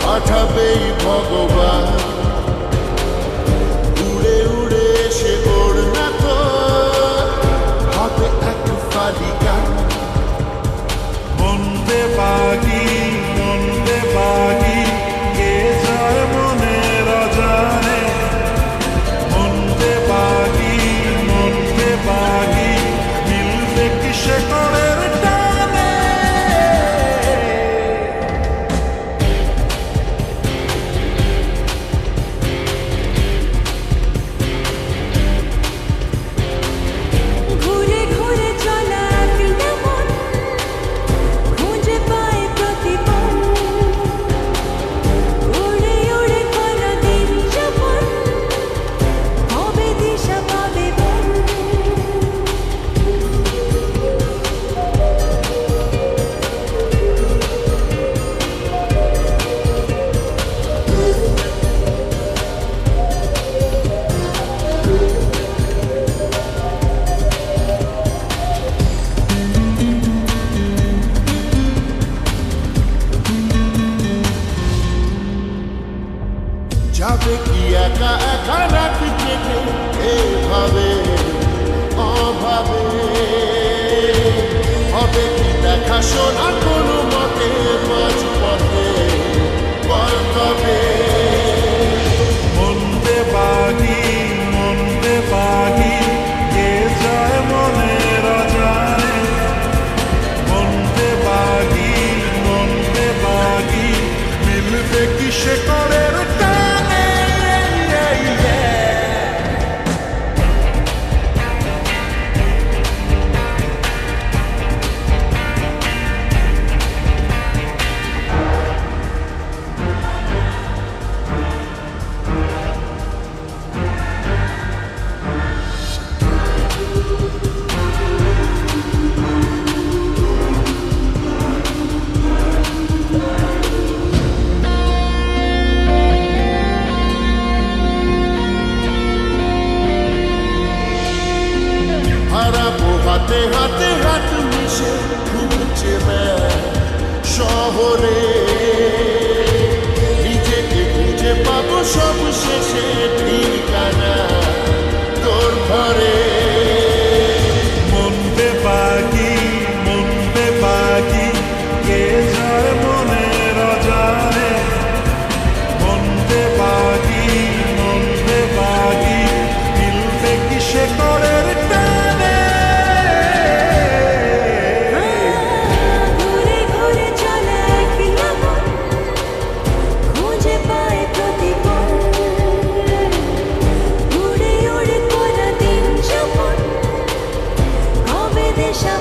পাঠাবেই ভগবান উড়ে উড়ে এসে ওর না তো হবে এক ফালি গান। মন্দে বাগি কে যায় মনে রাজানে। মন্দে বাগি মিলবে কিসে করের টানে। ঘুরে ঘুরে চলা মন খুঁজে পায় প্রতিপন। উড়ে উড়ে করা দিন যাপন হবে দিশা পাবে বন। যাবে কি একা একা রাত কেটে এভাবে অভাবে। হবে কি দেখাশোনা কোনো মতে মাঝ পথে বল তবে। মন্দে বাগি কে যায় মনে রাজানে। মন্দে বাগি মিলবে কিসে করের টানে। হারাবো হাতে হাতে হাত মিশে ঘুরছে শহরে। নিজেকে খুঁজে পাবো সব শেষে ঠিকানা তোর ঘরে। মন্দে বাগি কে যায় মনে রাজানে। মন্দে বাগি মিলবে কিসে করের টানে। ঘুরে ঘুরে চলা মন খুঁজে পায় প্রতিপন। উড়ে উড়ে করা দিন যাপন হবে দিশা